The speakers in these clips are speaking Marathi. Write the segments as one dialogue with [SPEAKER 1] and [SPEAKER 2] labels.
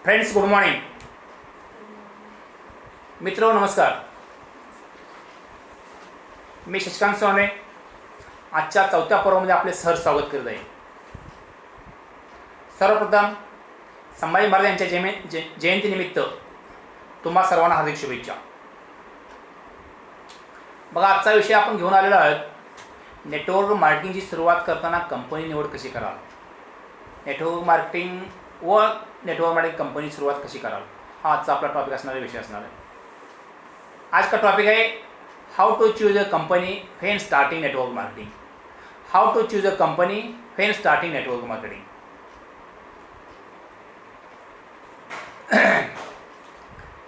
[SPEAKER 1] Friends, good morning. मित्र नमस्कार. मी शशिकांत सोने आजच्या 4थ्या पर्वामध्ये आपले सहर्ष स्वागत करत आहे. सर्वप्रथम संभाजी महाराज यांच्या जयंतीनिमित्त तुम्हा सर्वांना हार्दिक शुभेच्छा. बघा, आजचा विषय आपण घेऊन आलेलो आहोत. नेटवर्क मार्केटिंगची सुरुवात करताना कंपनी निवड कशी कराल. नेटवर्क मार्केटिंग व नेटवर्क मार्केटिंग कंपनी सुरुवात कशी कराल, हा आजचा आपला टॉपिक असणारा विषय असणार आहे. आज का टॉपिक आहे how to choose a company when starting network marketing. How to choose a company when starting network marketing.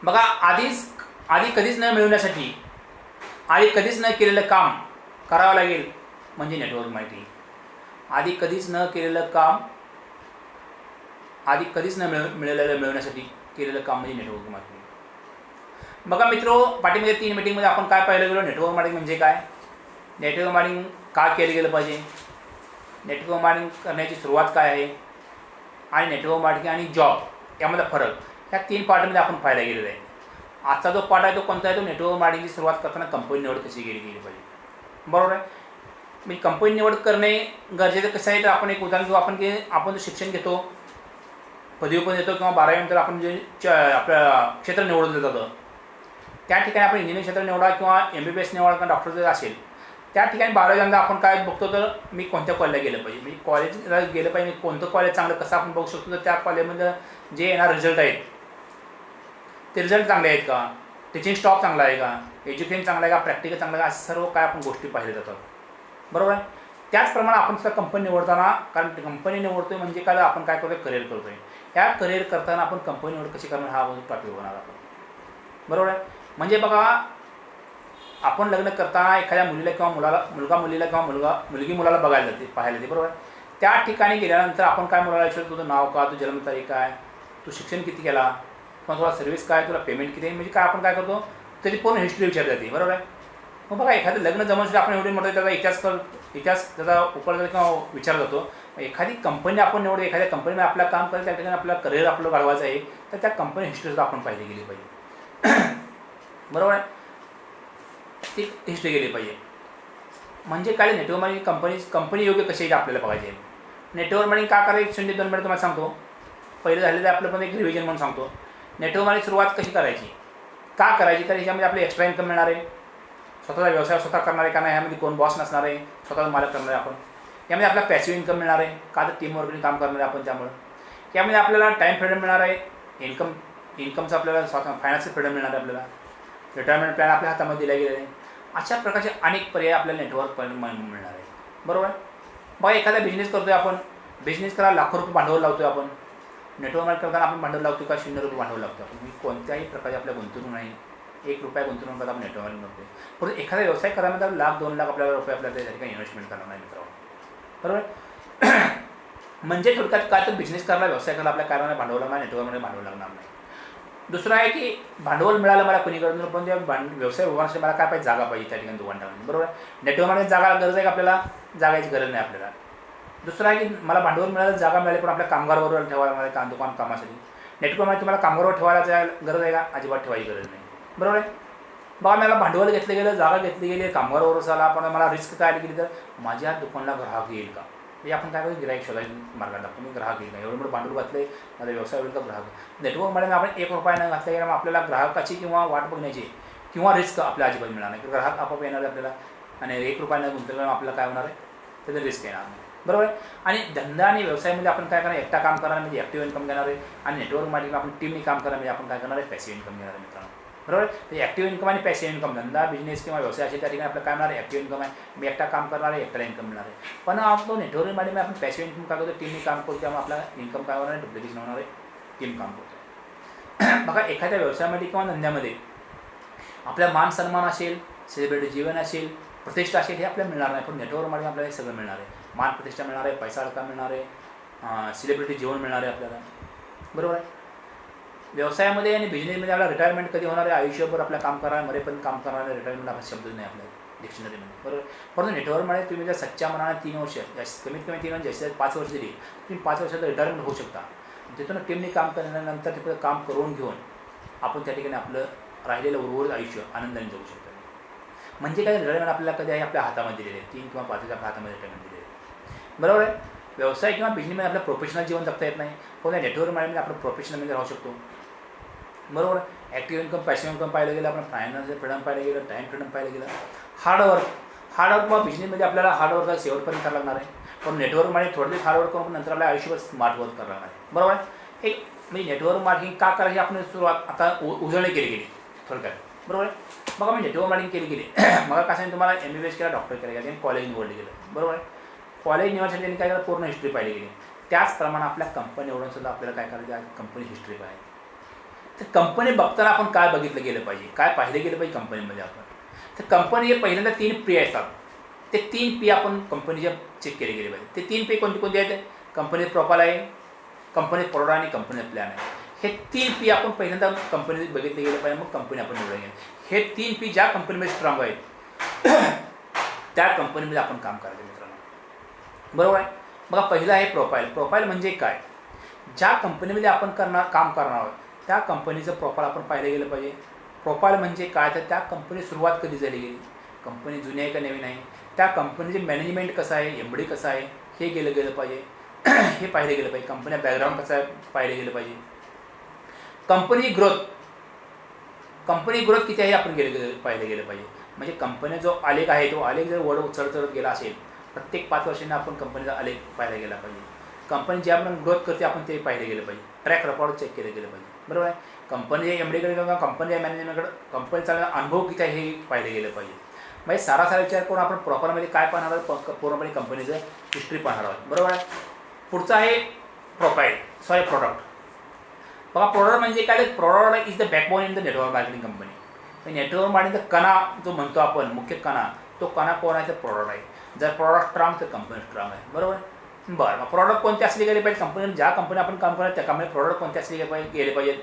[SPEAKER 1] बघा, आधी कधीच न मिळवण्यासाठी आधी कधीच न केलेलं काम करावं लागेल म्हणजे नेटवर्क मार्केटिंग. आधी कधीच न केलेलं काम मिळवण्यासाठी केलेलं काम म्हणजे नेटवर्क मार्केटिंग. बघा मित्रो, पाठीमध्ये 3 मीटिंगमध्ये आपण काय पाहिलं गेलो, नेटवर्क मार्केटिंग म्हणजे काय, नेटवर्क मार्केटिंग का केलं गेलं पाहिजे, नेटवर्क मार्केटिंग करण्याची सुरुवात काय आहे, आणि नेटवर्क मार्केटिंग आणि जॉब यामध्ये फरक, ह्या 3 पार्टमध्ये आपण पाहायला गेलेलं आहे. आजचा जो पार्ट आहे तो कोणता आहे, तो नेटवर्क मार्केटिंगची सुरुवात करताना कंपनी निवड कशी केली पाहिजे. बरोबर आहे. म्हणजे कंपनी निवड करणे गरजेचं कसं आहे, तर आपण एक उदाहरण घेऊ. आपण जो शिक्षण घेतो, पदवी पण येतो किंवा 12वीनंतर आपण जे आपलं क्षेत्र निवडलं जातं, त्या ठिकाणी आपण इंजिनिअरिंग क्षेत्र निवडा किंवा MBBS निवडा किंवा डॉक्टर जर असेल, त्या ठिकाणी 12वीनंतर आपण काय बघतो, तर मी कोणत्या कॉलेजला गेलं पाहिजे, म्हणजे कॉलेजला गेलं पाहिजे, कोणतं कॉलेज चांगलं कसं आपण बघू शकतो. तर त्या कॉलेजमध्ये जे येणार रिझल्ट आहेत ते रिझल्ट चांगले आहेत का, टीचिंग स्टॉफ चांगला आहे का, एज्युकेशन चांगलं आहे का, प्रॅक्टिकल चांगलं आहे का, असं सर्व काय आपण गोष्टी पाहिल्या जातात. बरोबर आहे. त्याचप्रमाणे आपण सुद्धा कंपनी निवडताना, कारण कंपनी निवडतो आहे म्हणजे काय, आपण काय करतो, करिअर करतो आहे. ह्या करिअर करताना आपण कंपनी निवड कशी करणार, हा टॉपिक होणार आपण. बरोबर आहे. म्हणजे बघा, आपण लग्न करताना एखाद्या मुलीला किंवा मुलगा मुलीला किंवा मुलगी मुलाला बघायला जाते, पाहायला जाते. बरोबर आहे. त्या ठिकाणी गेल्यानंतर आपण काय मुलाला विचारतो, तुझं नाव का, तुझी जन्मतारीख काय, तू शिक्षण किती केला, किंवा तुला सर्व्हिस काय, तुला पेमेंट किती आहे, म्हणजे काय आपण काय करतो, त्याची पूर्ण हिस्ट्री विचारली जाते. बरोबर आहे. मग बघा, एखादं लग्न जमवण्यासाठी आपण एवढी मोठं त्याचा इतिहास त्याचा उकळ किंवा विचारला जातो. एखादी कंपनी आपण निवडतो, एखाद्या कंपनीमध्ये आपलं काम करत, त्या ठिकाणी आपल्याला करिअर आपलं घडवायचं आहे, तर त्या कंपनी हिस्ट्रीसुद्धा आपण पाहिली गेली पाहिजे. बरोबर आहे. ती हिस्ट्री गेली पाहिजे. म्हणजे काय, नेटवर्क मार्केटिंग कंपनी योग्य कशी आहे आपल्याला बघायचे. नेटवर्क मार्केटिंग का करायची, 2 मिनिट तुम्हाला सांगतो. पहिलं झालेलं आहे आपलं पण एक रिव्हिजन म्हणून सांगतो. नेटवर्क मार्केटिंग सुरुवात कशी करायची, का करायची, तर ह्याच्यामध्ये आपले एक्स्ट्रा इन्कम मिळणार आहे, स्वतःचा व्यवसाय स्वतः करणार आहे, का नाही ह्यामध्ये कोण बॉस नसणार आहे, स्वतःचा मालक करणार आहे आपण. यामध्ये आपला पॅसिव्ह इन्कम मिळणार आहे, का तर टीमवर्कने काम करणार आहे आपण. त्यामुळे यामध्ये आपल्याला टाईम फ्रीडम मिळणार आहे, इन्कमचं आपल्याला फायनान्शियल फ्रीडम मिळणार आहे, आपल्याला रिटायरमेंट प्लॅन आपल्या हातामध्ये दिला गेला आहे. अशा प्रकारचे अनेक पर्याय आपल्याला नेटवर्क मिळणार आहे. बरोबर आहे. बघा, एखादा बिझनेस करतो आहे आपण, बिझनेस करायला लाखो रुपये भांडवल लावतो आहे आपण. नेटवर्क मार्केटिंग करताना आपण भांडवल लावतो का, 0 रुपये भांडवल लावतो आपण. कोणत्याही प्रकारची आपल्या गुंतवणूक नाही, 1 रुपया गुंतवणूक करता आपण नेटवर्क मार्केटिंग करतो. परंतु एखादा व्यवसाय करायला लाख 2 लाख आपल्याला रुपये आपल्याला त्या ठिकाणी इन्व्हेस्टमेंट करणार नाही मित्रांनो. बरोबर. म्हणजे थोडक्यात काय, तर बिझनेस करायला, व्यवसाय करायला आपल्या काय भांडवल लागणार, नेटवर्कमध्ये भांडवल लागणार नाही. दुसरं आहे की भांडवल मिळालं मला कोणी गरज नाही, पण त्या व्यवसाय उभारण्यासाठी मला काय पाहिजे, जागा पाहिजे त्या ठिकाणी दुकान टाकण्याची. बरोबर आहे. नेटवर्कमध्ये जागा गरज आहे का आपल्याला, जागायची गरज नाही आपल्याला. दुसरं आहे की मला भांडवल मिळालं, जागा मिळाली, पण आपल्या कामगारवर ठेवायला मला दुकान कामासाठी. नेटवर्कमध्ये तुम्हाला कामगारवर ठेवायला गरज आहे का, अजिबात ठेवायची गरज नाही. बरोबर आहे. बघा, मला भांडवल घेतलं गेलं, जागा घेतली गेली, कामगारवर झाला, पण मला रिस्क काय केली, तर माझ्या दुकानला ग्राहक येईल का, म्हणजे आपण काय करतो, गिराईक शोधायची मार्गात दाखवतो, मी ग्राहक येईल का, एवढं मोठं भांडवल घातलं आहे, माझा व्यवसाय होईल का, ग्राहक. नेटवर्कमध्ये आपण 1 रुपया न घातल्या गेला, मग आपल्याला ग्राहकाची किंवा वाट बघण्याची किंवा रिस्क आपल्या अजिबात मिळणार नाही, ग्राहक आपोआप येणार आहे आपल्याला, आणि 1 रुपया न गुंतवल्यामुळे आपल्याला काय होणार आहे, त्याचं रिस्क येणार नाही. बरोबर आहे. आणि धंदा आणि व्यवसायामध्ये आपण काय करणार, एकटा काम करणार म्हणजे ॲक्टिव्ह इन्कम घेणार आहे, आणि नेटवर्क मार्केटिंग आपण टीमने काम करणार म्हणजे आपण काय करणार आहे, पॅसिव्ह इन्कम घेणार आहे मित्रांनो. बरोबर. म्हणजे ॲक्टिव्ह इन्कम आणि पॅसिव्ह इन्कम, धंदा बिझनेस किंवा व्यवसाय असे त्या ठिकाणी आपलं काय मिळणार आहे, ॲक्टिव्ह इन्कम आहे, मी एकटा काम करणार आहे, एकट्याला इन्कम मिळणार आहे. पण आपण नेटवर्क मार्केटिंग आपण पॅसिव्ह इन्कम काय करतो, टीमने काम करतो, त्यामुळे आपला इन्कम काय होणार आहे, डुप्लिकेशन होणार आहे, टीम काम करतो. बघा, एखाद्या व्यवसायामध्ये किंवा धंद्यामध्ये आपल्या मान सन्मान असेल, सेलिब्रिटी जीवन असेल, प्रतिष्ठा असेल, हे आपल्याला मिळणार नाही. पण नेटवर्क मार्केटिंग आपल्याला हे सगळं मिळणार आहे. मान प्रतिष्ठा मिळणार आहे, पैसा अडका मिळणार आहे, सेलिब्रिटी जीवन मिळणार आहे आपल्याला. बरोबर आहे. व्यवसायामध्ये आणि बिझनेसमध्ये आपल्याला रिटायरमेंट कधी होणार आहे, आयुष्यभर आपल्या काम करणार, मरेपर्यंत काम करणारे रिटायरमेंट आपला शब्द नाही आपल्या डिक्शनरीमध्ये. बरोबर. परंतु नेटवर्कमध्ये तुम्ही जर सच्च्या मनाने 3 वर्ष, कमीत कमी 3 वर्ष, जास्तीत 5 वर्ष दिली, तुम्ही 5 वर्षात रिटायरमेंट होऊ शकता. तिथून टीमने काम केल्यानंतर तिकडे काम करून घेऊन आपण त्या ठिकाणी आपलं राहिलेलं उर्वरित आयुष्य आनंदाने जगू शकतो. म्हणजे काय रिटायरमेंट आपल्याला कधी आहे आपल्या हातामध्ये दिलेले 3 किंवा 5 आपल्या हातामध्ये रिटायरमेंट दिलेले. बरोबर आहे. व्यवसाय किंवा बिझनेसमध्ये आपलं प्रोफेशनल जीवन जगता येत नाही, पण या नेटवर्क मार्केटिंगमध्ये आपण प्रोफेशनलमध्ये राहू शकतो. बरोबर. ॲक्टिव्ह इन्कम, पॅसिव्ह इन्कम पाहिलं गेलं, आपण फायनान्शियल फ्रीडम पाहिलं गेलं, टाईम फ्रीडम पाहिलं गेलं, हार्डवर्क किंवा बिझनेसमध्ये आपल्याला हार्डवर्क शेवटपर्यंत करावं लागणार आहे. पण नेटवर्कमध्ये थोडं दिवस हार्डवर्क करून नंतर आपल्या आयुष्यभर स्मार्ट वर्क करावं लागणार आहे. बरोबर आहे. एक म्हणजे नेटवर्क मार्केटिंग का करायची आपण सुरुवात आता उजळणी केली गेली थोडक्यात. बरोबर आहे. मग आम्ही नेटवर्क मार्केटिंग केली गेली. मग कसं आहे तुम्हाला MBBS केला, डॉक्टर केला गेला, त्यांनी कॉलेज निवडलं गेलं. बरोबर आहे. कॉलेज निवडण्यासाठी त्यांनी काय केलं, पूर्ण हिस्ट्री पाहिली गेली. त्याचप्रमाणे आपल्या कंपनी निवडून सुद्धा आपल्याला काय करायचं आहे, कंपनी हिस्ट्री पाहिजे. तर कंपनी बघताना आपण काय बघितलं गेलं पाहिजे, काय पाहिलं गेलं पाहिजे कंपनीमध्ये आपण. तर कंपनी हे पहिल्यांदा 3 P असतात. ते 3 P आपण कंपनीच्या चेक केले गेले पाहिजे. ते 3 P कोणते आहेत, कंपनी प्रोफाईल आहे, कंपनी प्रोडक्ट आणि कंपनी प्लॅन आहे. हे 3 P आपण पहिल्यांदा कंपनीत बघितले गेले पाहिजे, मग कंपनी आपण निवडून घ्या. हे 3 P ज्या कंपनीमध्ये स्ट्रॉंग आहेत त्या कंपनीमध्ये आपण काम करायचं मित्रांनो. बरोबर आहे. बघा पहिलं आहे प्रोफाईल म्हणजे काय, ज्या कंपनीमध्ये आपण काम करणार आहोत त्या कंपनीचं प्रोफाईल आपण पाहिलं गेलं पाहिजे. प्रोफाईल म्हणजे काय, तर त्या कंपनी सुरुवात कधी झाली गेली, कंपनी जुनी आहे का नवीन आहे, त्या कंपनीचे मॅनेजमेंट कसं आहे, MD कसं आहे हे गेलं पाहिजे. हे पाहिलं गेलं पाहिजे. कंपनी बॅकग्राऊंड कसं आहे पाहिलं गेलं पाहिजे. कंपनी ग्रोथ किती आहे आपण पाहिलं गेलं पाहिजे. म्हणजे कंपनी जो आलेख आहे तो आलेख जर चढत गेला असेल, प्रत्येक 5 वर्षांनी आपण कंपनीचा आलेख पाहायला गेला पाहिजे. कंपनी जे आपण ग्रोथ करते आपण ते पाहिलं गेलं पाहिजे. ट्रॅक रेकॉर्ड चेक केलं गेलं पाहिजे. बरोबर आहे. कंपनी MDकडे किंवा कंपनी मॅनेजमेंटकडे कंपनीचा अनुभव किती आहे हे पाहिलं गेलं पाहिजे. म्हणजे सारासारा विचार करून आपण प्रॉपरमध्ये काय पाहणार आहोत, पूर्णपणे कंपनीचं हिस्ट्री पाहणार आहोत. बरोबर आहे. पुढचं आहे प्रोडक्ट. बघा प्रोडक्ट म्हणजे काय, product is the backbone in the network marketing company. Network मार्केटिंगचा कणा जो म्हणतो आपण, मुख्य कणा, तो कणा कोण आहे, तर प्रोडक्ट आहे. जर प्रोडक्ट स्ट्रॉंग तर कंपनी स्ट्रॉंग आहे. बरोबर. बरं, प्रोडक्ट कोणते असले गेले पाहिजे, कंपनी ज्या कंपनी आपण काम करणार त्या कंपनी प्रोडक्ट कोणते असले गेले पाहिजेत.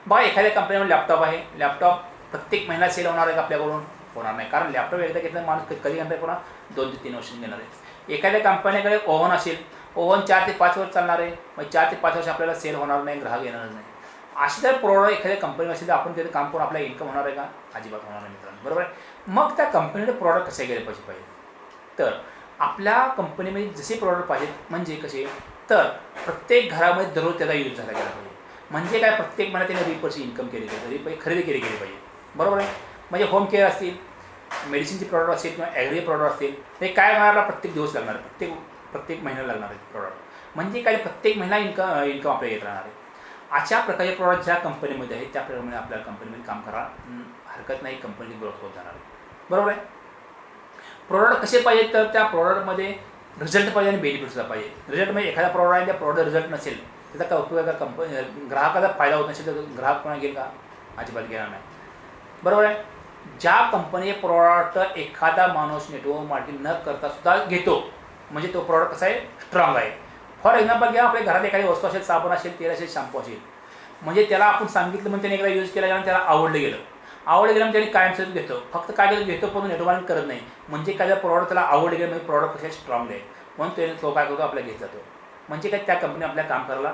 [SPEAKER 1] बघा एखाद्या कंपनीमध्ये लॅपटॉप आहे, लॅपटॉप प्रत्येक महिन्यात सेल होणार आहे का, आपल्याकडून होणार नाही, कारण लॅपटॉप एकदा घेतलं माणूस कधी घेणार पुन्हा 2 ते 3 वर्ष घेणार आहे. एखाद्या कंपनीकडे ओव्हन असेल, ओव्हन 4 ते 5 वर्ष चालणार आहे, मग 4 ते 5 वर्ष आपल्याला सेल होणार नाही, ग्राहक येणार नाही. अशी जर प्रोडक्ट एखाद्या कंपनी असेल तर आपण तिथे काम करून आपल्याला इन्कम होणार आहे का, अजिबात होणार नाही मित्रांनो. बरोबर आहे. मग त्या कंपनीचे प्रोडक्ट कसे गेले पाहिजे. तर आपल्या कंपनीमध्ये जसे प्रोडक्ट पाहिजेत, म्हणजे कसे, तर प्रत्येक घरामध्ये दररोज त्याचा यूज झाला गेला पाहिजे. म्हणजे काय, प्रत्येक महिन्यात त्याने 20% इन्कम केली पाहिजे, खरेदी केली गेली पाहिजे. बरोबर आहे. म्हणजे होम केअर असतील, मेडिसिनचे प्रॉडक्ट असतील किंवा ॲग्री प्रॉडक्ट असतील, ते काय होणार, प्रत्येक दिवस लागणार आहे, प्रत्येक महिन्याला लागणार आहे प्रॉडक्ट. म्हणजे काय, प्रत्येक महिना इन्कम आपल्याला येत राहणार आहे. अशा प्रकारचे प्रॉडक्ट ज्या कंपनीमध्ये आहेत त्या प्रमाणे आपल्या कंपनीमध्ये काम करायला हरकत नाही, कंपनीची ग्रोथ होत जाणार आहे. बरोबर आहे. प्रोडक्ट कसे पाहिजेत, तर त्या प्रोडक्टमध्ये रिझल्ट पाहिजे आणि बेनिफिट्सला पाहिजे. रिझल्ट म्हणजे एखादा प्रॉडक्ट आहे, त्या प्रॉडक्ट रिझल्ट नसेल त्याचा काय उपयोग आहे, कंपनी ग्राहकाला फायदा होत नसेल तर ग्राहक कोणा घेईल का, अजिबात घेणार नाही. बरोबर आहे. ज्या कंपनी प्रॉडक्ट एखादा माणूस नेटवर्क मार्केटिंग न करता सुद्धा घेतो, म्हणजे तो प्रॉडक्ट कसा आहे, स्ट्रॉंग आहे. फॉर एक्झाम्पल घ्या, आपल्या घरात एखादी वस्तू असेल, साबण असेल, तेल असेल, शॅम्पू असेल, म्हणजे त्याला आपण सांगितलं म्हणजे त्याने एकदा यूज केला आणि त्याला आवडलं गेलं म्हणजे त्याने कायमस्वरूपी घेतो. फक्त काय केलं, घेतो पण नेटवर्क मार्केटिंग करत नाही. म्हणजे काय, प्रॉडक्ट त्याला आवडलं गेलं म्हणजे प्रॉडक्ट कसे स्ट्रॉंग आहे म्हणून तो काय करतो, आपल्याला घेत जातो. म्हणजे काय, त्या कंपनी आपल्याला काम करायला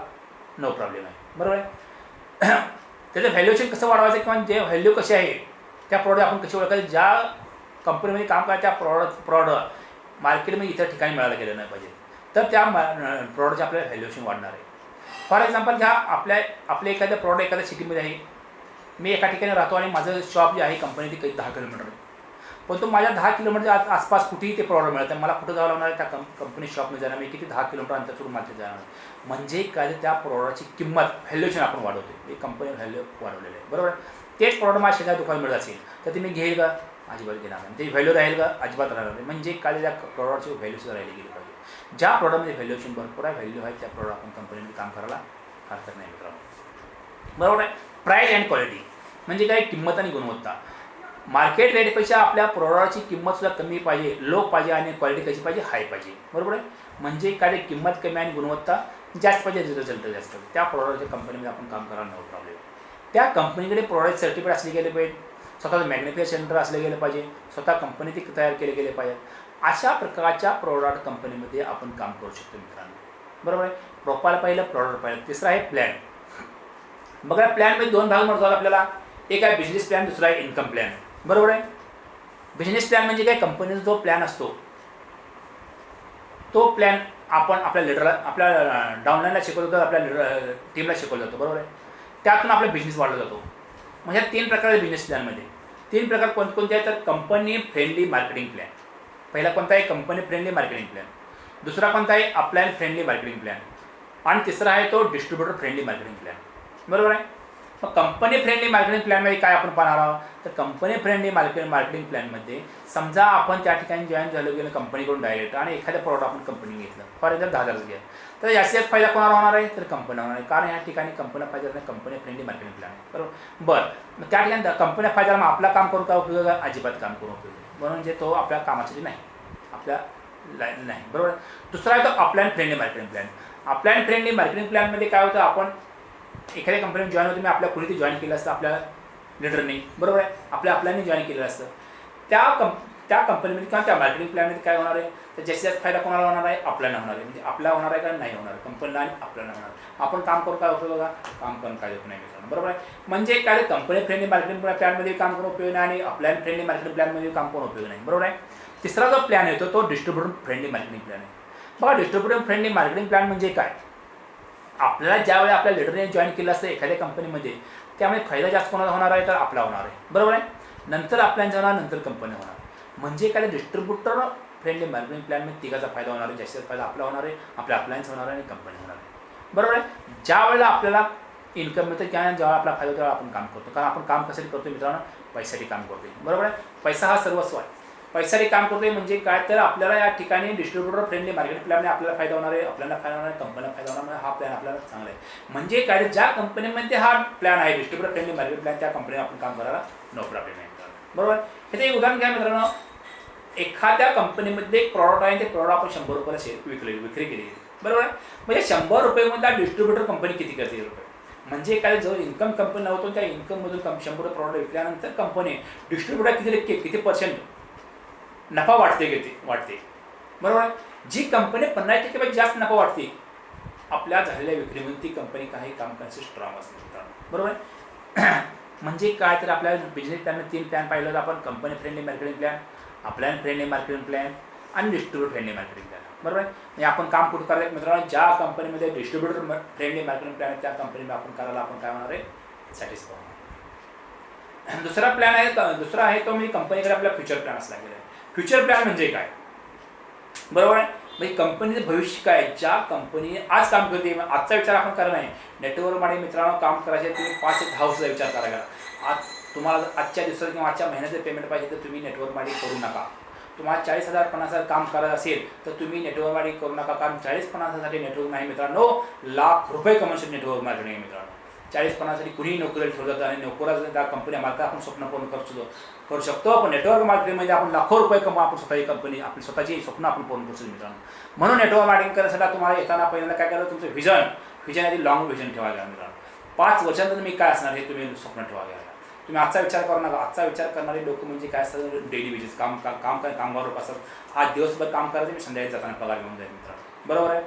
[SPEAKER 1] नो प्रॉब्लेम आहे. बरोबर आहे. त्याचं व्हॅल्युएशन कसं वाढवायचं किंवा जे व्हॅल्यू कशी आहे त्या प्रॉडक्ट आपण कशी ओळखायचं, ज्या कंपनीमध्ये काम करायचं त्या प्रॉडक्ट मार्केटमध्ये इतर ठिकाणी मिळायला गेलं नाही पाहिजे, तर त्या प्रॉडक्टचे आपल्याला व्हॅल्युएशन वाढणार आहे. फॉर एक्झाम्पल घ्या, आपल्या एखाद्या प्रॉडक्ट एखाद्या सिटीमध्ये आहे, मी एका ठिकाणी राहतो आणि माझं शॉप जे आहे कंपनी ती 10 किलोमीटर आहे, पण तो माझ्या 10 किलोमीटरच्या आसपास कुठेही ते प्रॉडक्ट मिळतं. मला कुठं जावं लागणार आहे, त्या कंपनी शॉपमध्ये जाणार, मी किती 10 किलोमीटर अंतर सोडून मार्केट जाणार. म्हणजे काय, त्या प्रॉडक्टची किंमत व्हॅल्युएशन आपण वाढवतो, एक कंपनी व्हॅल्यू वाढवलेलं आहे. बरोबर. तेच प्रॉडक्ट माझ्या शेजारी दुकान मिळत असेल तर ते मी घेईल का, अजिबात घेणार नाही. ते व्हॅल्यू राहील का, अजिबात राहणार नाही. म्हणजे काय, त्या प्रॉडक्टची व्हॅल्यूसुद्धा राहिली गेली पाहिजे. ज्या प्रॉडक्टमध्ये व्हॅल्युएशन भरपूर आहे, व्हॅल्यू आहे, त्या प्रॉडक्ट आपण कंपनीमध्ये काम करायला हरकत नाही मित्रांनो. बरोबर आहे. प्राईस अँड क्वालिटी म्हणजे काय, किंमत आणि गुणवत्ता. मार्केट रेटपेक्षा आपल्या प्रॉडक्टची किंमतसुद्धा कमी पाहिजे, लो पाहिजे, आणि क्वालिटी कशी पाहिजे, हाय पाहिजे. बरोबर आहे. म्हणजे काय, किंमत कमी आणि गुणवत्ता जास्त पाहिजे, रिझल्ट जास्त पाहिजे. त्या प्रॉडक्टच्या कंपनीमध्ये आपण काम करायला नो प्रॉब्लेम. त्या कंपनीकडे प्रॉडक्ट सर्टिफिकेट असले गेले पाहिजे, स्वतःचं मॅन्युफॅक्चर सेंटर असले गेले पाहिजे, स्वतः कंपनी ते तयार केले गेले पाहिजे. अशा प्रकारच्या प्रॉडक्ट कंपनीमध्ये आपण काम करू शकतो मित्रांनो. बरोबर आहे. प्रोफाईल पाहिलं, प्रॉडक्ट पाहिलं. तिसरा आहे प्लॅन. बघा प्लॅनमध्ये दोन भाग म्हणतो आपल्याला. एक आहे बिझनेस प्लॅन, दुसरा आहे इन्कम प्लॅन. बरोबर आहे. बिझनेस प्लॅन म्हणजे काय, कंपनीचा जो प्लॅन असतो तो प्लॅन आपण आपल्या लिडरला, आपल्या डाऊनलाईनला शिकवलं जातो, आपल्या टीमला शिकवलं जातो. बरोबर आहे. त्यातून आपला बिझनेस वाढला जातो. म्हणजे 3 प्रकार बिझनेस प्लॅनमध्ये. 3 प्रकार कोणकोणते आहेत तर कंपनी फ्रेंडली मार्केटिंग प्लॅन. पहिला कोणता आहे, कंपनी फ्रेंडली मार्केटिंग प्लॅन. दुसरा कोणता आहे, अपलायन फ्रेंडली मार्केटिंग प्लॅन. आणि तिसरा आहे तो डिस्ट्रीब्युटर फ्रेंडली मार्केटिंग प्लॅन. बरोबर आहे. मग कंपनी फ्रेंडली मार्केटिंग प्लॅनमध्ये काय आपण पाहणार आहोत तर कंपनी फ्रेंडली मार्केटिंग प्लॅनमध्ये समजा आपण त्या ठिकाणी जॉईन झालो गेलं कंपनीकडून डायरेक्ट आणि एखाद्या प्रॉडक्ट आपण कंपनी घेतलं, फॉर एक्झाम्पल 10,000 घ्या, तर जास्तीत फायदा कोणाला होणार आहे तर कंपनी होणार आहे. कारण या ठिकाणी कंपनीला फायदा नाही, कंपनी फ्रेंडली मार्केटिंग प्लॅन आहे. बरोबर. बरं, मग त्या ठिकाणी कंपनीला फायदा मग आपला काम करून काय उपयोग आहे, अजिबात काम करून उपयोग आहे. म्हणून जे तो आपल्या कामासाठी नाही, आपल्या नाही. बरोबर. दुसरा आहे तो upline friendly marketing plan. Upline friendly marketing प्लॅनमध्ये काय होतं, आपण एखाद्या कंपनीत जॉईन होतो, मी आपल्या कुणी ते जॉईन केलं असतं आपल्या लिडरने. बरोबर आहे. आपल्या अपलायनने जॉईन केलेलं असतं. त्या कंपनीमध्ये किंवा त्या मार्केटिंग प्लॅनमध्ये काय होणार आहे तर जास्तीत जास्त फायदा कोणाला होणार आहे, आपल्याला होणार आहे. म्हणजे आपला होणार आहे का नाही होणार, कंपनीला आणि आपल्याला होणार. आपण काम करून काय उपयोग बघा, काम करून काय उपयोग नाही मित्रांनो. बरोबर आहे. म्हणजे काय कंपनी फ्रेंडली मार्केटिंग प्लॅनमध्ये काम करून उपयोग नाही आणि अपलायन फ्रेंडली मार्केटिंग प्लॅनमध्ये काम करून उपयोग नाही. बरोबर आहे. तिसरा जो प्लॅन येतो तो डिस्ट्रीब्युटर फ्रेंडली मार्केटिंग प्लॅन आहे. बघा डिस्ट्रीब्युटर फ्रेंडली मार्केटिंग प्लॅन म्हणजे काय, आपल्याला ज्यावेळी आपल्या लिडरने जॉईन केलं असतं एखाद्या कंपनीमध्ये, त्यामुळे फायदा जास्त कोणाला होणार आहे तर आपला होणार आहे. बरोबर आहे. नंतर आपल्याला होणार, नंतर कंपनी होणार. म्हणजे काय डिस्ट्रीब्युटर फ्रेंडली मार्केटिंग प्लॅनमध्ये तिघाचा फायदा होणार आहे, जास्त फायदा आपला होणार आहे, आपल्या अप्लायन्स होणार आहे आणि कंपनी होणार आहे. बरोबर आहे. ज्या वेळेला आपल्याला इन्कम मिळतं किंवा जेव्हा आपला फायदा त्यावेळेला आपण काम करतो. कारण आपण काम कशासाठी करतो मित्रांनो, पैशासाठी काम करतो. बरोबर आहे. पैसा हा सर्वस्व आहे. पैशासाठी काम करतोय म्हणजे काय तर आपल्याला या ठिकाणी डिस्ट्रीब्युटर फ्रेंडली मार्केटिंग प्लॅनने आपल्याला फायदा होणार आहे, आपल्याला फायदा होणार आहे, कंपनीला फायदा होणार आहे. हा प्लॅन आपल्याला चांगला आहे. म्हणजे काय ज्या कंपनीमध्ये हा प्लॅन आहे डिस्ट्रीब्युटर फ्रेंडली मार्केटिंग प्लॅन, त्या कंपनीला आपण काम करायला नो प्रॉब्लेम आहे. बरोबर. ह्याचं एक उदाहरण घ्या मित्रांनो. एखाद्या कंपनीमध्ये एक प्रॉडक्ट आहे, ते प्रॉडक्ट आपण 100 रुपयाला विक्री केली. बरोबर आहे. म्हणजे 100 रुपयेमध्ये डिस्ट्रीब्युटर कंपनी किती करते रुपये. म्हणजे काय जो इन्कम कंपनी नव्हतो त्या इन्कममधून 100 प्रॉडक्ट विकल्यानंतर कंपनी डिस्ट्रीब्युटर किती % नफा वाटते. बरोबर आहे. जी कंपनी 50% जास्त नफा वाटते आपल्या झालेल्या विक्रीमध्ये, ती कंपनी काही काम करण्याचे स्ट्रॉंग असते. बरोबर आहे. म्हणजे काय तर आपल्या बिझनेस प्लॅनमध्ये 3 प्लॅन पाहिलं तर आपण company friendly marketing plan, upline friendly marketing plan आणि डिस्ट्रीब्युटर फ्रेंडली मार्केटिंग प्लॅन. बरोबर आहे. म्हणजे आपण काम कुठं करायचं मित्रांनो, ज्या कंपनीमध्ये डिस्ट्रीब्युटर फ्रेंडली मार्केटिंग प्लॅन आहे त्या कंपनीला आपण करायला आपण काय होणार आहे, सॅटिस्फाय होणार. दुसरा प्लॅन आहे, दुसरा आहे तो म्हणजे कंपनीकडे आपला फ्युचर प्लॅन असला गेला आहे. फ्युचर प्लॅन म्हणजे काय, बरोबर आहे. म्हणजे कंपनीचं भविष्य काय, ज्या कंपनी आज काम करते आजचा विचार आपण करा नाही. नेटवर्क मध्ये मित्रांनो काम करायचे तुम्ही 5 ते 10 वर्षाचा विचार करायला. आज तुम्हाला आजच्या दिवसात किंवा आजच्या महिन्याचं पेमेंट पाहिजे तर तुम्ही नेटवर्क मध्ये करू नका. तुम्हाला 40,000 50,000 काम करायचं असेल तर तुम्ही नेटवर्क मध्ये करू नका. कारण 40-50,000साठी नेटवर्क नाही मित्रांनो, लाख रुपये कमवण्यासाठी नेटवर्क मार्केटिंग आहे मित्रांनो. 40-50साठी कुणीही नोकरीला ठेवलं जातं आणि नोकराचं त्या कंपनी मालका आपण स्वप्न पूर्ण करू शकतो. आपण नेटवर्क मार्केटिंगमध्ये आपण लाखो रुपये कमवा, आपण स्वतःची कंपनी आपली स्वतःची स्वप्न आपण पूर्ण करू शकतो मित्रांनो. म्हणून नेटवर्क मार्केटिंग करण्यासाठी तुम्हाला येताना पहिल्यांदा काय करायचं, तुमचं व्हिजन आधी लॉंग व्हिजन ठेवायला मित्रांनो. 5 वर्षांनंतर मी काय असणार हे तुम्ही स्वप्न ठेवायला. तुम्ही आजचा विचार करू नका. आजचा विचार करणारे लोक म्हणजे काय असतात, डेली वेजेस कामगार लोक असतात. आज दिवसभर काम करायचं, मी संध्याकाळी जाताना पगार घेऊन जाईल मित्रांनो. बरोबर आहे.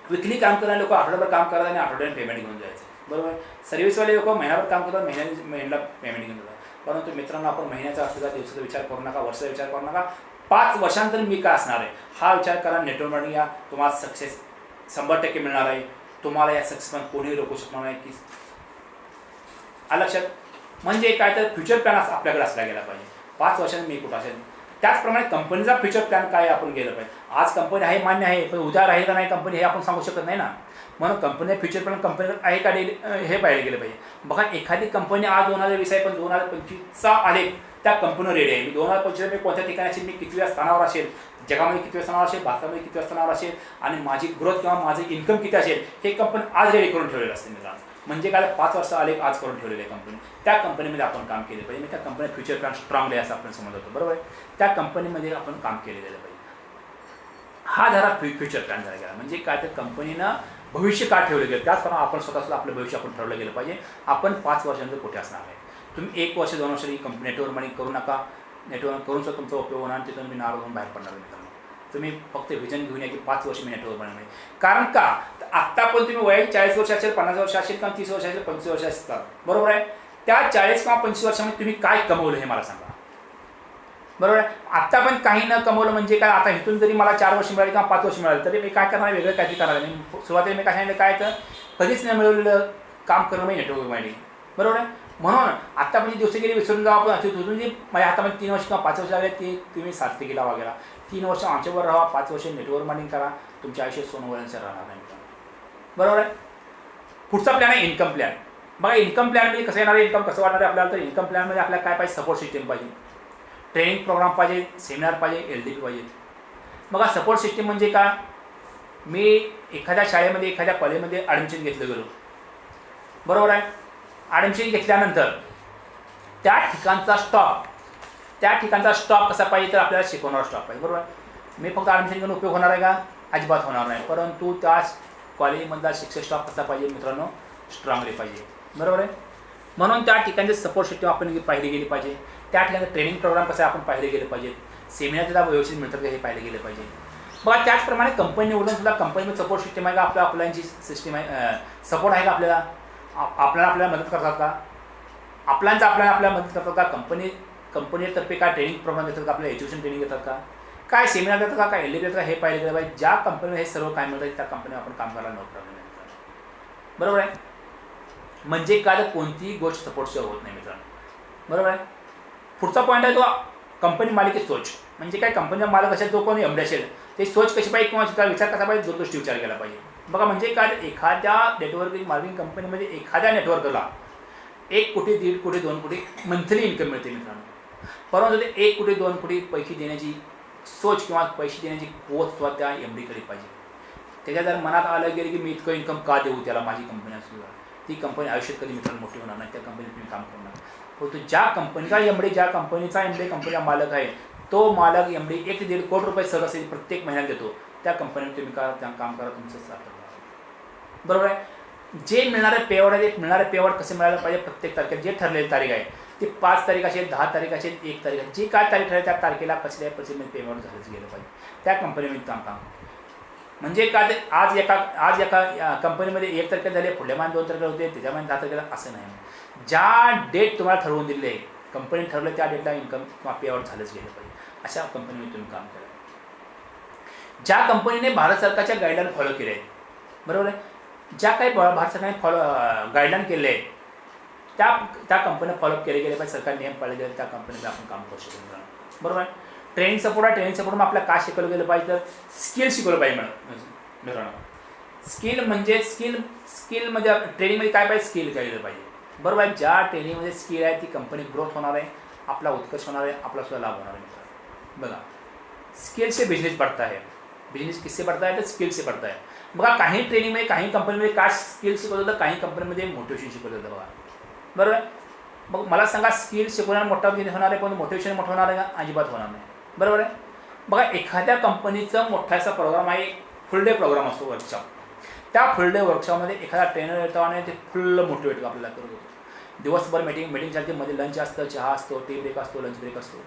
[SPEAKER 1] विकली काम करणारे लोक आठवड्याभर काम करतात आणि आठवड्याने पेमेंट घेऊन जायचं. बरोबर आहे. सर्व्हिसवाले लोक महिन्याभर काम करतात, महिन्याला पेमेंट घेऊन जातात. परंतु मित्रांनो आपण महिन्याचा असलेला दिवसाचा विचार करू नका, वर्षाचा विचार करू नका. 5 वर्षांतर मी काय असणार आहे हा विचार करा. नेटवर्क मार्केटिंग या तुम्हाला सक्सेस 100% मिळणार आहे. तुम्हाला या सक्सेसमध्ये कोणीही रोखू शकणार नाही की लक्षात. म्हणजे काय तर फ्युचर प्लॅन आपल्याकडे असला गेला पाहिजे. 5 वर्षांनी मी कुठं असेल. त्याचप्रमाणे कंपनीचा फ्युचर प्लॅन काय आपण गेलं पाहिजे. आज कंपनी आहे मान्य आहे, पण उद्या राहील का नाही कंपनी हे आपण सांगू शकत नाही ना. म्हणून कंपनी फ्युचर प्लॅन कंपनीकडे आहे का हे पाहिलं गेलं पाहिजे. बघा एखादी कंपनी आज 2020 आहे पण 2025चा आलेख त्या कंपनीवर रेडी आहे. मी 2025 मी कोणत्या ठिकाणी असेल, मी कितव्या स्थानावर असेल, जगामध्ये कितव्या स्थानावर असेल, भारतामध्ये कितव्या स्थानावर असेल आणि माझी ग्रोथ किंवा माझं इन्कम किती असेल हे कंपनी आज रेडी करून ठेवलेलं असते मित्रांनो. म्हणजे काय 5 वर्ष आलेख आज करून ठेवलेले आहे कंपनी. त्या कंपनीमध्ये आपण काम केले पाहिजे. त्या कंपनी फ्युचर प्लॅन स्ट्रॉंगली असं आपण समजतो. बरोबर आहे. त्या कंपनीमध्ये आपण काम केले गेलं पाहिजे. हा झाला फ्युचर प्लॅन झाला गेला. म्हणजे काय तर कंपनीनं भविष्य का ठेवलं गेलं, त्याचप्रमाणे आपण स्वतःसुद्धा आपलं भविष्य आपण ठरवलं गेलं पाहिजे. आपण 5 वर्षांनंतर कुठे असणार आहे. तुम्ही 1 वर्ष 2 वर्ष कंपनी नेटवर्क मार्केटिंग करू नका. नेटवर्क करून सुद्धा तुमचा उपयोग होणार, तिथून मी नाराज होऊन बाहेर पडणार मित्रांनो. तुम्ही फक्त व्हिजन घेऊन या की 5 वर्ष मी नेटवर्क बनवणार. कारण का आत्ता पण तुम्ही वय 40 वर्ष असेल, 50 वर्ष असेल किंवा 30 वर्ष असेल, 25 वर्ष असतात, बरोबर आहे. त्या 40 किंवा 25 वर्षामध्ये तुम्ही काय कमवलं हे मला सांगा, बरोबर आहे. आत्ता पण काही न कमवलं म्हणजे काय, आता इथून जरी मला 4 वर्ष मिळाली किंवा 5 वर्ष मिळाली तरी मी काय करणार, वेगळं काहीतरी करणार नाही. सुरुवातीला मी काय सांगितलं, काय तर कधीच नाही मिळवलेलं काम करणं म्हणजे नेटवर्क मार्केटिंग, बरोबर आहे. म्हणून आत्ता म्हणजे दिवस गेले विसरून जाऊ आपण. तिथून जी माझ्या हातामध्ये 3 वर्ष किंवा 5 वर्ष लागले ते तुम्ही सार्थकीला वगैरे 3 वर्ष आमच्यावर राहा, 5 वर्ष नेटवर्क मार्केटिंग करा, तुमच्या आयुष्यात सोनवळ्यांचं राहणार नाही, बरोबर आहे. पुढचा प्लॅन आहे इन्कम प्लॅन. बघा इन्कम प्लॅनमध्ये कसं येणार आहे, इन्कम कसं वाढणार आहे आपल्याला, तर इन्कम प्लॅनमध्ये आपल्याला काय पाहिजे, सपोर्ट सिस्टीम पाहिजे, ट्रेनिंग प्रोग्राम पाहिजे, सेमिनार पाहिजे, LDP पाहिजे. बघा सपोर्ट सिस्टीम म्हणजे काय, मी एखाद्या शाळेमध्ये एखाद्या कॉलेजमध्ये ॲडमिशन घेतलं गेलो, बरोबर आहे. ॲडमिशन घेतल्यानंतर त्या ठिकाणचा स्टॉप कसा पाहिजे, तर आपल्याला शिकवणारा स्टॉप पाहिजे, बरोबर आहे. मी फक्त ॲडमिशन घेऊन उपयोग होणार आहे का, अजिबात होणार नाही. परंतु त्या कॉलेजमधला शिक्षक स्टॉप कसा पाहिजे मित्रांनो, स्ट्रॉंगली पाहिजे, बरोबर आहे. म्हणून त्या ठिकाणचे सपोर्ट सिस्टीम आपण पाहिली गेली पाहिजे. त्या ठिकाणी ट्रेनिंग प्रोग्राम कसे आपण पाहिले गेले पाहिजेत, सेमिनार त्याला व्यवस्थित मिळतात का हे पाहिले गेले पाहिजे. बघा त्याचप्रमाणे कंपनी निवडून सुद्धा कंपनीमध्ये सपोर्ट सिस्टीम आहे का, आपल्याची सिस्टीम आहे, सपोर्ट आहे का, आपल्याला मदत करतात का, आपल्याला मदत करतात का, कंपनीतर्फे काय ट्रेनिंग प्रोग्राम देतात का, आपल्याला एज्युकेशन ट्रेनिंग देतात का, काय सेमिनार देतात का, काय LDP देतात का, हे पाहिले गेलं पाहिजे. ज्या कंपनीला हे सर्व काय मिळतात त्या कंपनीवर आपण काम करायला नो प्रॉब्लेम आहे, बरोबर आहे. म्हणजे काय, तर कोणतीही गोष्ट सपोर्टशिवाय होत नाही मित्रांनो, बरोबर आहे. पुढचा पॉईंट आहे तो कंपनी मालकी सोच. म्हणजे काय, कंपनीचा मालक असेल, जो कोणी MD असेल, ते सोच कशी पाहिजे किंवा त्याचा विचार कसा पाहिजे, दूरदृष्टी विचार केला पाहिजे. बघा म्हणजे काय, एखाद्या नेटवर्किंग मार्केटिंग कंपनीमध्ये एखाद्या नेटवर्कला 1 कोटी, 1.5 कोटी, 2 कोटी मंथली इन्कम मिळते मित्रांनो. परंतु ते 1 कोटी, 2 कोटी पैसे देण्याची सोच किंवा पैसे देण्याची कोच सुद्धा त्या MDकडे पाहिजे. त्याच्या जर मनात आलं गेलं की मी इतकं इन्कम का देऊ त्याला, माझी कंपनी असू, ती कंपनी आयुष्यात कधी मित्रांनो मोठी होणार नाही, त्या कंपनीत तुम्ही काम करणार. परंतु ज्या कंपनीचा MD कंपनीचा मालक आहे, तो मालक MD 1 ते 1.5 कोटी रुपये सहज प्रत्येक महिन्यात देतो, त्या कंपनीत तुम्ही काम करा, तुमचं सार्थक, बरोबर आहे. जे मिळणारे पेआउट आहे, ते मिळणारे पेआउट कसे मिळायला पाहिजे, प्रत्येक तारखेला जे ठरलेली तारीख आहे ती 5 तारीख असेल, 10 तारीख असेल, 1 तारीख असेल, जी काय तारीख ठरेल त्या तारखेला कसल्याही परिस्थितीमध्ये पेमेंट झालंच गेलं पाहिजे त्या कंपनीमध्ये काम. म्हणजे काय, ते आज एका कंपनीमध्ये 1 तारखेला झाले, पुढल्या महिन्यात 2 तारखेला होते, त्याच्या महिन्यात 10 तारखेला, असं नाही. ज्या डेट तुम्हाला ठरवून दिली आहे, कंपनी ठरवलं त्या डेटला इन्कम किंवा पेआउट झालंच गेलं पाहिजे, अशा कंपनीमध्ये तुम्ही काम करा. ज्या कंपनीने भारत सरकारच्या गाईडलाईन फॉलो केले आहेत, बरोबर आहे, ज्या काही भारत सरकारने गाईडलाईन केले आहे त्या कंपन्या फॉलोअप केले गेले पाहिजे, सरकार नियम पाळले गेले, त्या कंपनीमध्ये आपण काम करू शकतो, बरोबर आहे. ट्रेनिंग सपोर्ट मग आपल्याला काय शिकवलं गेलं पाहिजे, तर स्किल शिकवलं पाहिजे मित्रांनो. स्किल म्हणजे स्किलमध्ये ट्रेनिंगमध्ये काय पाहिजे, स्किल केलं पाहिजे, बरोबर आहे. ज्या ट्रेनिंगमध्ये स्किल आहे ती कंपनी ग्रोथ होणार आहे, आपला उत्कर्ष होणार आहे, आपला सुद्धा लाभ होणार आहे मित्रांनो. बघा स्किल से बिजनेस बढ़ता है, बिजनेस किससे बढ़ता है, तर स्किल से बढ़ता है. बघा काही ट्रेनिंगमध्ये काही कंपनीमध्ये काय स्किल शिकवलं होतं, काही कंपनीमध्ये मोटिवेशन शिकवलं होतं, बघा, बरोबर आहे. मग मला सांगा, स्किल शिकवण्याला मोठा बिझनेस होणार आहे, पण मोटिवेशन मोठं होणार आहे का, अजिबात होणार नाही, बरोबर आहे. बघा एखाद्या कंपनीचं मोठासा प्रोग्राम आहे, फुल डे प्रोग्राम असतो वर्कशॉप, त्या फुल डे वर्कशॉपमध्ये एखादा ट्रेनर येतो आणि ते फुल मोटिवेट आपल्याला करत होतो. दिवसभर मीटिंग चालते, मध्ये लंच असतं, चहा असतो, टी ब्रेक असतो, लंच ब्रेक असतो,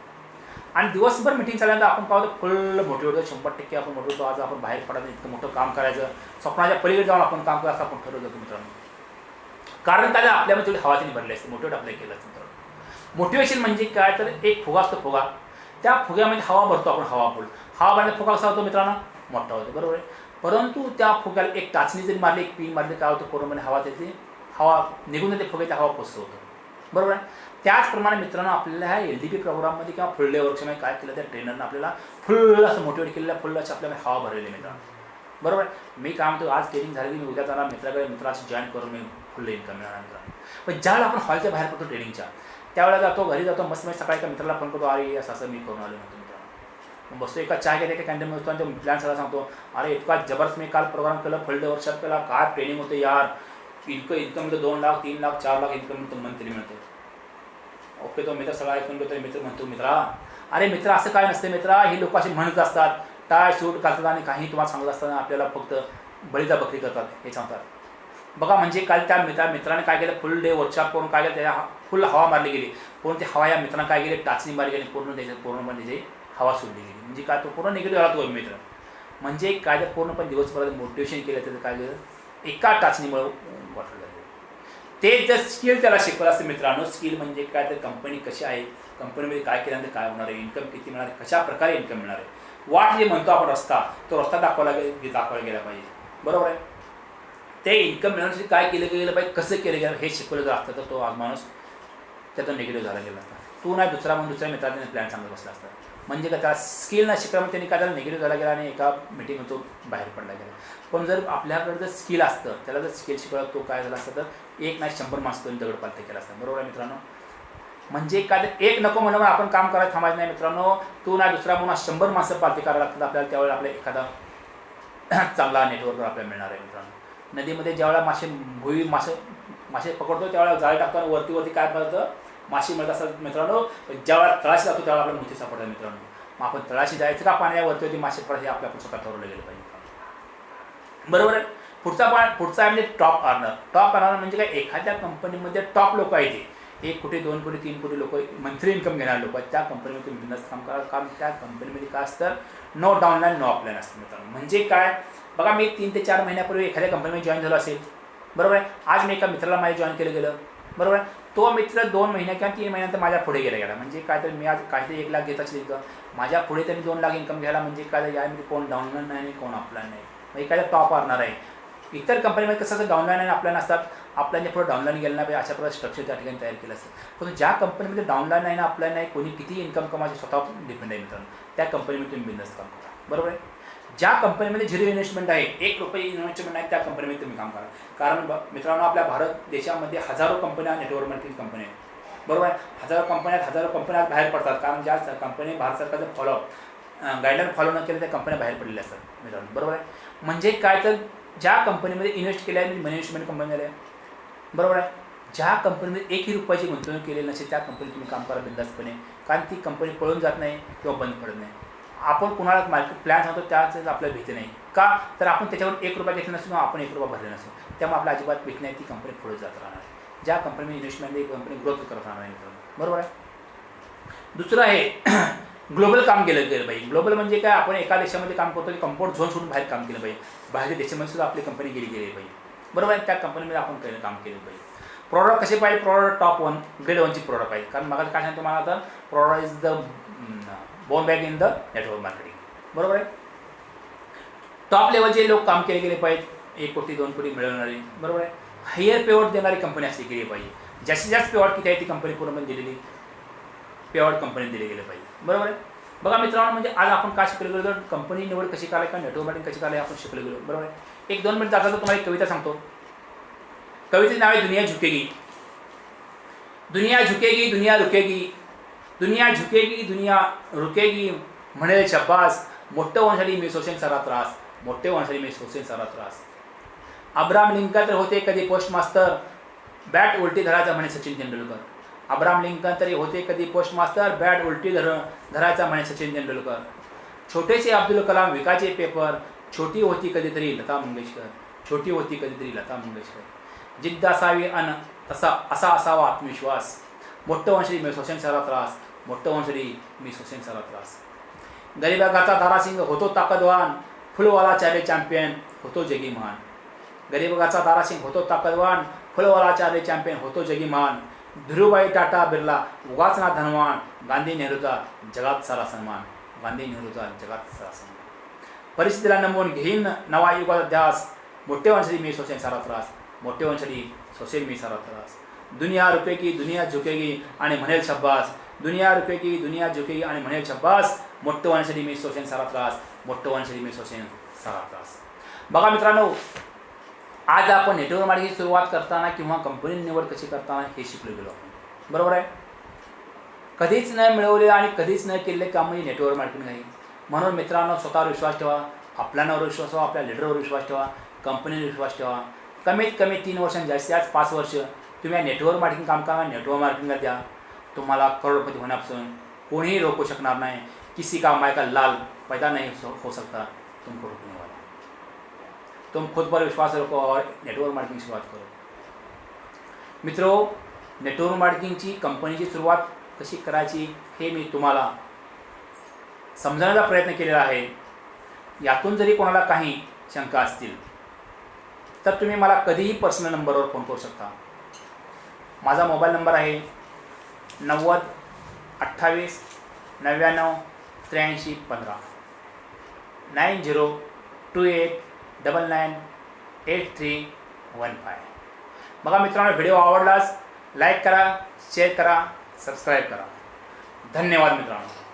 [SPEAKER 1] आणि दिवसभर मीटिंग चालल्यानंतर आपण काय होतं, फुल मोटिवेट होतो, 100% आपण मोटिवेट होतो. आज आपण बाहेर पडायचं, इतकं मोठं काम करायचं, स्वप्नाच्या पलीकडे जाऊन आपण काम करायचं आपण ठरवलं होतं मित्रांनो. कारण काय, आपल्यामध्ये थोडी हवाची भरली असते, मोटिवेट आपल्याला केलं असतं मित्रांनो. मोटिवेशन म्हणजे काय, तर एक फुगा असतो, फुगा, त्या फुग्यामध्ये हवा भरतो आपण, हवा भरण्यात फुगा कसा होतो मित्रांनो, मोठा होतो, बरोबर आहे. परंतु त्या फुग्याला एक टाचणी जरी मारली, एक पिन मारली, काय होतं, पूर्णपणे हवा त्याची हवा निघून जाते, फुग्याच्या हवा पोचत होतं, बरोबर आहे. त्याचप्रमाणे मित्रांनो आपल्याला ह्या LDP प्रोग्राममध्ये किंवा फुल डे वर्कशॉपमध्ये काय केलं, त्या ट्रेनरनं आपल्याला फुल असं मोटिवेट केलेलं, फुल असं आपल्याला हवा भरलेली मित्रांनो, बरोबर आहे. मी काय म्हणतो, आज ट्रेनिंग झाली की मी उद्या जाणार मित्राशी जॉईन करून मी फुल इन्कम मिळणार मित्रांनो. पण ज्यावेळेला आपण हॉलच्या बाहेर पडतो ट्रेनिंगच्या, त्यावेळेला जातो, घरी जातो, मस्त सकाळी एका मित्राला फोन करतो, अरे असं मी करून आलो म्हणतो मित्रांनो. मग बसतो, एका चहा घेते, एका कॅन्टीन बसतो आणि ते प्लॅन सगळं सांगतो, अरे इतका जबरदस्त मी काल प्रोग्राम केलं, फुल डे वर्कशॉप केला, काय ट्रेनिंग होतं यार, इन्कम मिळतं, 2 लाख 3 लाख 4 लाख इन्कम मिळतं, मंथली मिळतं. ओके, तो मित्र सगळा ऐकून घेतो, मित्र म्हणतो, मित्रा अरे मित्र असं काय नसते मित्रा, हे लोक असे म्हणत असतात, टाय सूट घालतात आणि काही तुम्हाला सांगत असताना आपल्याला फक्त बळीचा बकरी करतात हे सांगतात. बघा म्हणजे काल त्या मित्राने काय केलं, फुल डे वर्कशॉप करून काय केलं, त्याला फुल हवा मारली गेली, पूर्ण ती हवा या मित्रांना काय गेली, टाचणी मारली गेली, पूर्णपणे त्याची हवा सोडली गेली. म्हणजे काय, तो पूर्ण निगेटिव्ह झाला तो मित्र. म्हणजे काय तर पूर्णपणे दिवसभरात मोटिवेशन केलं त्याचं काय झालं, एका टाचणीमुळे वाटलं झालं. ते जर स्किल त्याला शिकवलं असतं मित्रांनो, स्किल म्हणजे काय तर कंपनी कशी आहे, कंपनीमध्ये काय केल्यानंतर काय होणार आहे, इन्कम किती मिळणार आहे, कशा प्रकारे इन्कम मिळणार आहे, वाट जे म्हणतो आपण रस्ता, तो रस्ता दाखवायला गेला पाहिजे. बरोबर आहे. ते इन्कम मिळवण्यासाठी काय केलं गेलं पाहिजे, कसं केलं गेलं हे शिकवलं जर असतं तर तो आज माणूस त्यातून निगेटिव्ह झाला गेला असता. तू नाही दुसरा म्हणून दुसऱ्या मित्राने प्लॅन सांगत बसला असता. म्हणजे का त्याला स्किल नाही शिकल्यामुळे त्यांनी काय त्याला निगेटिव्ह झाला गेला आणि एका मीटिंगमध्ये तो बाहेर पडला गेला. पण जर आपल्याकडे जर स्किल असतं, त्याला जर स्किल शिकवलं, तो काय झाला असतं तर 1 नाही 100 माणसं तुम्ही दगड पालथे केला असता. बरोबर आहे मित्रांनो. म्हणजे काय तर एक नको म्हणून आपण काम करायला थांबायचं नाही मित्रांनो. तू नाही दुसरा म्हणून 100 माणसं पालथे करायला लागतात आपल्याला, त्यावेळेला आपल्या एखादा चांगला नेटवर्क आपल्याला मिळणार आहे मित्रांनो. नदीमध्ये ज्यावेळेला मासे पकडतो त्यावेळेला जाळी टाकतो आणि वरती काय पडतं, मासे मिळत असतात मित्रांनो. ज्यावेळेला तळाशी जातो त्यावेळेला आपल्याला मोठी सापडतात मित्रांनो. मग आपण तळाशी जायचं का पाण्यावरती मासे पडतात हे आपल्याकडे स्वतः ठरवलं गेलं पाहिजे. बरोबर आहे. पुढचा आहे म्हणजे टॉप अर्नर. टॉप अर्नर म्हणजे काय, एखाद्या कंपनीमध्ये टॉप लोक आहेत, ते 1 कोटी 2 कोटी 3 कोटी लोक मंथली इन्कम घेणारे लोक आहेत. त्या कंपनीमध्ये तुम्ही बिझनेस काम करा. कारण त्या कंपनीमध्ये काय असतं, नो डाऊनलाईन नो ऑफलाईन असतं मित्रांनो. म्हणजे काय बघा, मी 3 ते 4 महिन्यापूर्वी एखाद्या कंपनीमध्ये जॉईन झालो असेल. बरोबर आहे. आज मी एका मित्राला माझ्या जॉईन केलं गेलं. बरोबर आहे. तो मित्र 2 महिन्या किंवा 3 महिन्यानंतर माझ्या पुढे गेला. म्हणजे काय तर मी आज काहीतरी 1 लाख घेत असेल का, माझ्या पुढे त्यांनी 2 लाख इन्कम घ्यायला. म्हणजे काय यामध्ये कोण डाऊनलाईन नाही आणि कोण ऑफलाईन नाही. म्हणजे काय टॉप अर्नर आहे. इतर कंपनीमध्ये कसं असं डाऊनलाईन आणि ऑफलाईन असतात. आपल्याला पुढे डाऊनलाईन गेलं नाही अशा प्रकारे स्ट्रक्चर त्या ठिकाणी तयार केलं असतं. पण ज्या कंपनीमध्ये डाऊनलाईन नाही ना ऑफलाईन नाही, कोणी किती इन्कम कमायचे स्वतः डिपेंड आहे मित्रांनो, त्या कंपनीमध्ये तुम्ही बिझनेस काम करा. बरोबर आहे. ज्या कंपनीमध्ये 0 इन्व्हेस्टमेंट आहे, 1 रुपये इन्व्हेस्टमेंट आहे, त्या कंपनीमध्ये तुम्ही काम करा. कारण मित्रांनो आपल्या भारत देशामध्ये हजारो कंपन्या नेटवर्क मार्केटिंग कंपनी आहेत. बरोबर आहे. हजारो कंपन्या बाहेर पडतात. कारण ज्या कंपनी भारत सरकारचं गाईडलाईन फॉलो न केलं त्या कंपन्या बाहेर पडलेल्या असतात मित्रांनो. बरोबर आहे. म्हणजे काय तर ज्या कंपनीमध्ये इन्व्हेस्ट केल्या आहे मॅनेजमेंट कंपनी झाल्या. बरोबर आहे. ज्या कंपनीमध्ये 1 रुपयाची गुंतवणूक केलेली नसेल त्या कंपनीत तुम्ही काम करा बिंदासपणे. कारण ती कंपनी पळून जात नाही किंवा बंद पडत नाही. आपण कुणाला मार्केट प्लॅन सांगतो त्याच आपल्याला भीती नाही. का तर आपण त्याच्यावर 1 रुपया घेतला नसतो किंवा आपण 1 रुपया भरले नसतो. त्यामुळे आपल्या अजिबात भीती नाही. ती कंपनी पुढे जात राहणार आहे. ज्या कंपनीमध्ये इन्व्हेस्टमेंट कंपनी ग्रोथ करत राहणार आहे मित्रांनो. बरोबर आहे. दुसरं आहे ग्लोबल काम केलं पाहिजे. ग्लोबल म्हणजे काय, आपण एका देशामध्ये काम करतो की कम्फर्ट झोन सोडून बाहेर काम केलं पाहिजे. बाहेर देशामध्ये सुद्धा आपली कंपनी गेली पाहिजे. बरोबर आहे. त्या कंपनीमध्ये आपण काम केलं पाहिजे. प्रॉडक्ट कसे पाहिजे, प्रॉडक्ट टॉप 1 ग्रेड 1ची प्रॉडक्ट पाहिजे. कारण मला काय सांगतो मला आता, product is the bone bag in the network marketing. बरोबर आहे. टॉप लेवलचे लोक काम केले गेले पाहिजेत. 1 कोटी 2 कोटी मिळवणारे. बरोबर आहे. हायर पेआउट देणारी कंपनी असली गेली पाहिजे. जास्तीत जास्त पेआउट किती आहे ती कंपनी पूर्णपणे दिलेली पेआउट कंपनी दिले गेले पाहिजे. बरोबर आहे. बघा मित्रांनो, म्हणजे आज आपण काय शिकलो गेलो तर कंपनी निवड कशी करायला का नेटवर्क मार्केटिंग कशी करायला आपण शिकलो गेलो. बरोबर आहे. 1-2 मिनिट जाता तर तुम्हाला एक कविता सांगतो. कवितेचं नाव आहे दुनिया झुकेगी. दुनिया झुकेगी दुनिया रुकेगी, दुनिया झुकेगी दुनिया रुकेगी, म्हणेल शब्बास मोठं होण्यासाठी मी सोसेन सारा त्रास, मोठे होण्यासाठी मी सोसेन सारा त्रास. अब्राहम लिंकन तर होते कधी पोस्ट मास्तर, बॅट उलटी धरायचा म्हणे सचिन तेंडुलकर. अब्राहम लिंकन तरी होते कधी पोस्ट मास्तर, बॅट उलटी धरायचा म्हणे सचिन तेंडुलकर. छोटेसे अब्दुल कलाम विकायचे पेपर, छोटी होती कधीतरी लता मंगेशकर, छोटी होती कधीतरी लता मंगेशकर. जिद्द असावी अन असा असावा आत्मविश्वास, मोठं वंशरी मी सोसेन सारा त्रास, मोठं वंशरी मी सोसेन सारा त्रास. गरीबाचा दारासिंग होतो ताकदवान, फुलवाला चाले चॅम्पियन होतो जगी महान. गरीबाचा दारासिंग होतो ताकदवान, फुलवाला चाले चॅम्पियन होतो जगी महान. धीरूभाई टाटा बिर्ला उगाच ना धनवान, गांधी नेहरूचा जगात सारा सन्मान, गांधी नेहरूचा जगात सारा सन्मान. परिस्थितीला नमवून घेईन नवा युगाचा ध्यास, मोठे वंशरी मी सोसेन सारा त्रास, मोठे वंशरी सोसेन मी सारा त्रास. दुनिया रुकेगी दुनिया झुकेगी आणि म्हणेल शब्बास, दुनिया रुकेगी दुनिया झुकेगी आणि म्हणेल शब्बास, मोठं वंशरी मी सोसेन सारा त्रास, मोठं वंशरी मी सोसेन सारा त्रास. बघा मित्रांनो, आज आपण नेटवर्क मार्केटिंगची सुरुवात करताना किंवा कंपनी निवड कशी करताना हे शिकलो गेलो आपण. बरोबर आहे. कधीच न मिळवले आणि कधीच न केलेले काम म्हणजे नेटवर्क मार्केटिंग आहे. म्हणून मित्रांनो, स्वतःवर विश्वास ठेवा, आपल्यावर विश्वास ठेवा, आपल्या लीडरवर विश्वास ठेवा, कंपनीवर विश्वास ठेवा. कमीत कमी 3 वर्ष, जास्तीत जास्त 5 वर्ष तुम्ही नेटवर्क मार्केटिंग काम करा. नेटवर्क मार्केटिंगला द्या. तुम्हाला करोडपती होण्यापासून कोणीही रोकू शकणार नाही. किसी का माय का लाल पैदा नहीं हो सकता तुमको रोकने वाला. तुम खुद पर विश्वास रखो और नेटवर्क मार्केटिंग सुरुवात करो. मित्रों, नेटवर्क मार्केटिंगची कंपनीची सुरुवात कशी करायची हे मी तुम्हाला समजण्याचा प्रयत्न केलेला आहे. यातून जरी कोणाला काही शंका असतील तर तुम्ही मला कधीही पर्सनल नंबरवर फोन करू शकता. माझा मोबाईल नंबर आहे 90 28 99 83 15 9028998315. बघा मित्रांनो, व्हिडिओ आवडलास लाईक करा, शेअर करा, सबस्क्राईब करा. धन्यवाद मित्रांनो.